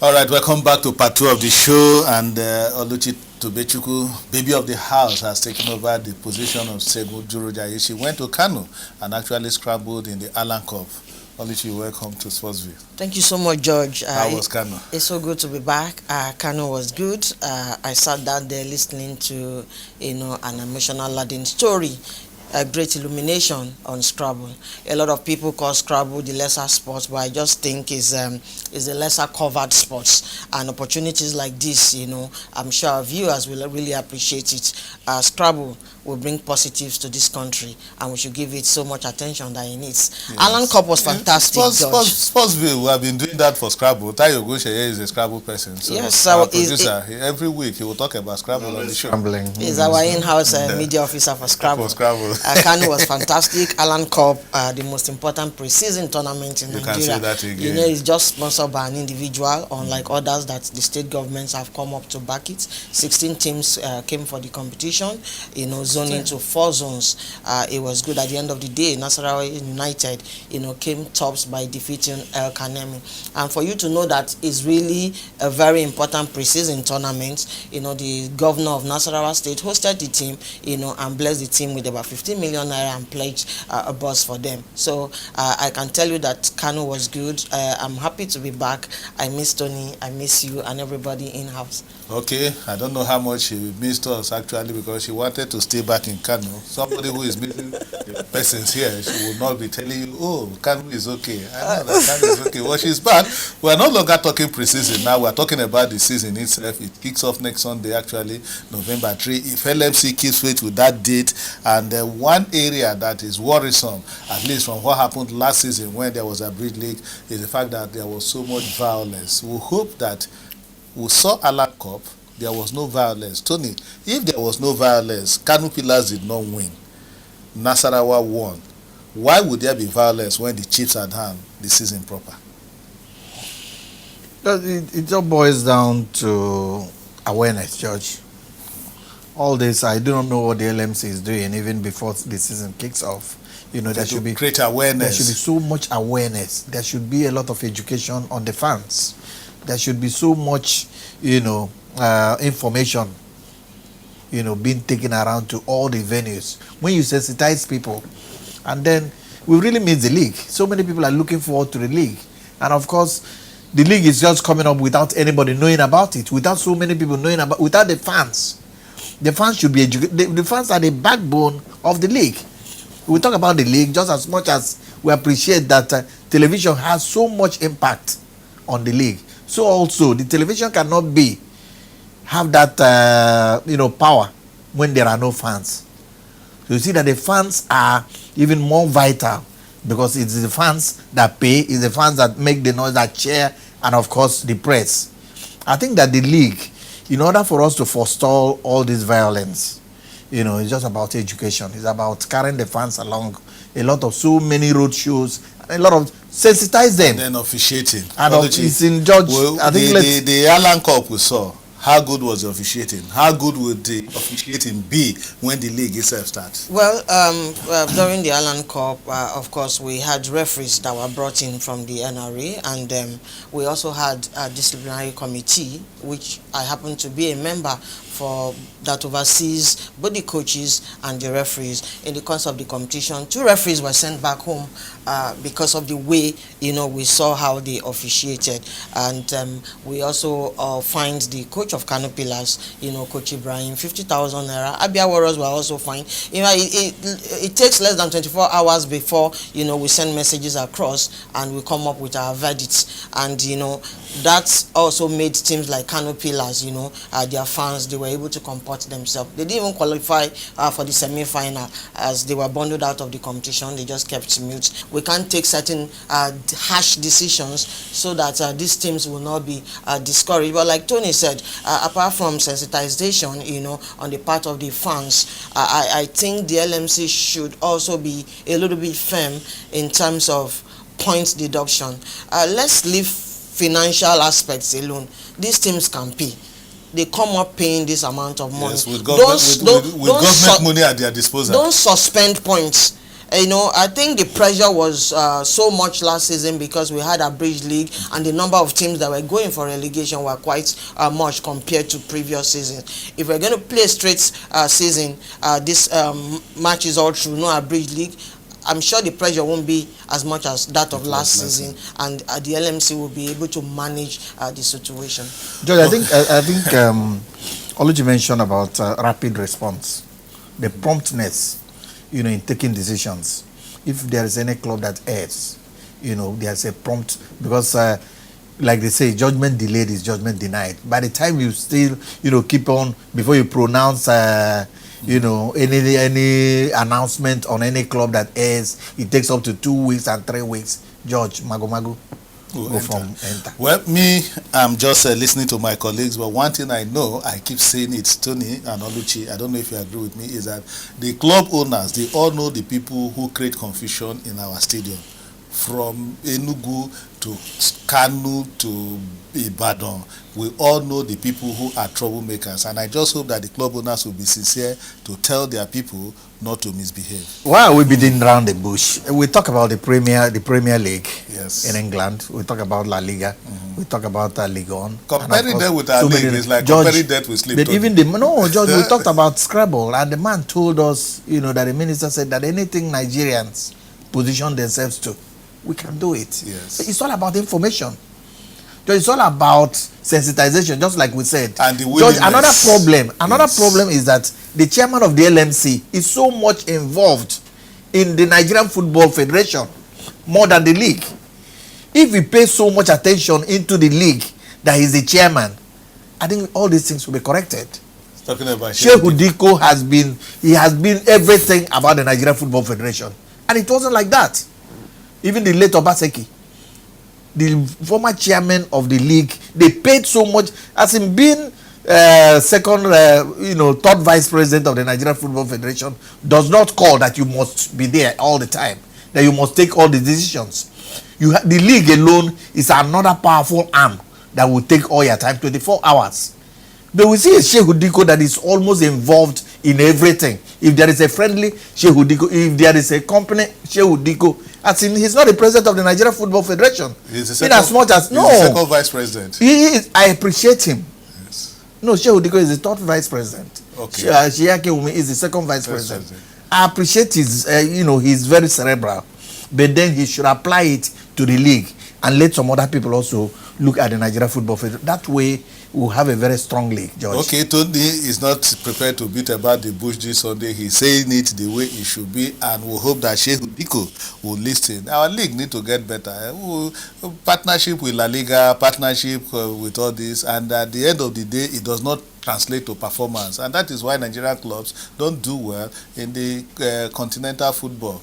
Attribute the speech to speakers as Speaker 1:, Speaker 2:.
Speaker 1: All right, welcome back to part 2 of the show, and Oluchi Tobechuku, baby of the house, has taken over the position of Segu Jurojaye. She went to Kano and actually scrambled in the Allen Cup. Oluchi, welcome to Sportsville.
Speaker 2: Thank you so much, George.
Speaker 1: How was Kano?
Speaker 2: It's so good to be back. Kano was good. I sat down there listening to, an emotional laden story. A great illumination on Scrabble. A lot of people call Scrabble the lesser sports, but I just think is the lesser covered sports. And opportunities like this, I'm sure our viewers will really appreciate it. Scrabble will bring positives to this country, and we should give it so much attention that it needs. Yes. Allen Cup was fantastic.
Speaker 1: Sportsville, we have been doing that for Scrabble. Tayo Gosheye is a Scrabble person. So yes, our producer, every week he will talk about Scrabble on the show.
Speaker 2: He's our in-house media officer for Scrabble. Kano was fantastic. Allen Cup, the most important pre-season tournament in Nigeria.
Speaker 1: Can say that again.
Speaker 2: It's just sponsored by an individual, unlike others that the state governments have come up to back it. 16 teams came for the competition, zoned into 4 zones. It was good. At the end of the day, Nasarawa United, came tops by defeating El Kanemi. And for you to know that it's really a very important pre-season tournament, the governor of Nasarawa State hosted the team, and blessed the team with about 15 million naira and pledged a bus for them. So I can tell you that Kano was good. I'm happy to be back. I miss Tony, I miss you, and everybody in-house.
Speaker 1: Okay, I don't know how much she missed us actually, because she wanted to stay back in Kano. Somebody who is missing the persons here, she will not be telling you, oh, Kano is okay. I know that Kano is okay. Well, she's back. We're no longer talking pre-season now. We're talking about the season itself. It kicks off next Sunday, actually, November 3. If LMC keeps faith with that date, and one area that is worrisome, at least from what happened last season when there was a bridge league, is the fact that there was so much violence. We hope that we saw Allen Cup, there was no violence. Tony, if there was no violence, Kano Pillars did not win, Nasarawa won, why would there be violence when the Chiefs had hand the season proper?
Speaker 3: It all boils down to awareness, George. All this, I do not know what the LMC is doing even before the season kicks off. There should be
Speaker 1: great awareness.
Speaker 3: There should be so much awareness. There should be a lot of education on the fans. There should be so much, information, being taken around to all the venues. When you sensitize people, and then we really miss the league. So many people are looking forward to the league. And of course, the league is just coming up without anybody knowing about it, without so many people knowing about, without the fans. The fans should be educated. The fans are the backbone of the league. We talk about the league just as much as we appreciate that television has so much impact on the league. So also, the television cannot have that power when there are no fans. So you see that the fans are even more vital, because it's the fans that pay, it's the fans that make the noise, that cheer, and of course the press. I think that the league, in order for us to forestall all this violence, it's just about education. It's about carrying the fans along. So many road shows, a lot of sensitize them.
Speaker 1: And then officiating.
Speaker 3: And it's in George.
Speaker 1: Well, I think the Allen Cup we saw, how good was the officiating? How good would the officiating be when the league itself starts?
Speaker 2: Well, during the Allen Cup, of course, we had referees that were brought in from the NRA, and we also had a disciplinary committee, which I happen to be a member for, that oversees both the coaches and the referees. In the course of the competition, 2 referees were sent back home because of the way, we saw how they officiated. And we also fined the coach of Kano Pillars, Coach Ibrahim, 50,000 naira. Abia Warriors were also fined. It takes less than 24 hours before, we send messages across and we come up with our verdicts. And, that's also made teams like Kano Pillars, their fans, they were able to comport themselves. They didn't even qualify for the semi-final, as they were bundled out of the competition. They just kept mute. We can't take certain harsh decisions so that these teams will not be discouraged. But like Tony said, apart from sensitization, on the part of the fans, I think the LMC should also be a little bit firm in terms of points deduction. Let's leave financial aspects alone. These teams can pay. They come up paying this amount of money.
Speaker 1: Yes, with government money at their disposal.
Speaker 2: Don't suspend points. You know, I think the pressure was so much last season because we had a bridge league and the number of teams that were going for relegation were quite much compared to previous season. If we're going to play straight season, this matches all through, no a bridge league, I'm sure the pressure won't be as much as that of last season, and the LMC will be able to manage the situation.
Speaker 3: George, I think Oluchi mentioned about rapid response, the promptness, you know, in taking decisions. If there is any club that errs, you know, there's a prompt, because like they say, judgment delayed is judgment denied. By the time you still, you know, keep on, before you pronounce you know, any announcement on any club that airs, it takes up to 2 weeks and 3 weeks. George, Mago go from enter.
Speaker 1: Well, me, I'm just listening to my colleagues, but one thing I know, I keep saying it's Tony and Oluchi, I don't know if you agree with me, is that the club owners, they all know the people who create confusion in our stadium. From Enugu to Kanu to Ibadan, we all know the people who are troublemakers, and I just hope that the club owners will be sincere to tell their people not to misbehave.
Speaker 3: Why are we beating around the bush? We talk about the Premier League,
Speaker 1: yes,
Speaker 3: in England. We talk about La Liga. We talk about Ligue 1.
Speaker 1: Comparing them with our league is like
Speaker 3: George,
Speaker 1: comparing that with sleep.
Speaker 3: But even George, we talked about Scrabble, and the man told us, you know, that the minister said that anything Nigerians position themselves to, we can do it.
Speaker 1: Yes.
Speaker 3: It's all about information. It's all about sensitization, just like we said.
Speaker 1: And the
Speaker 3: George, another
Speaker 1: yes,
Speaker 3: problem is that the chairman of the LMC is so much involved in the Nigerian Football Federation more than the league. If he pays so much attention into the league that he's the chairman, I think all these things will be corrected.
Speaker 1: Talking about
Speaker 3: Shehu Diko has been everything about the Nigerian Football Federation, and it wasn't like that. Even the late Obaseki, the former chairman of the league, they paid so much, as in being second, you know, third vice president of the Nigerian Football Federation does not call that you must be there all the time, that you must take all the decisions. The league alone is another powerful arm that will take all your time, 24 hours. But we see a Shehu Diko that is almost involved in everything. If there is a friendly, Shehu Diko. If there is a company, Shehu Diko. As in, he's not the president of the Nigeria Football Federation.
Speaker 1: He's the second,
Speaker 3: in as much as no,
Speaker 1: he's the second vice president.
Speaker 3: He is. I appreciate him.
Speaker 1: Yes.
Speaker 3: No, Shehu Diko is the third vice president.
Speaker 1: Okay.
Speaker 3: Shiake Umi is the second vice president. I appreciate his, you know, he's very cerebral, but then he should apply it to the league and let some other people also look at the Nigeria Football Federation. That way, we'll have a very strong league, George.
Speaker 1: Okay, Tony is not prepared to beat about the bush this Sunday. He's saying it the way it should be, and we hope that Shehu Diko will listen. Our league need to get better. Partnership with La Liga, partnership with all this, and at the end of the day, it does not translate to performance, and that is why Nigerian clubs don't do well in the continental football.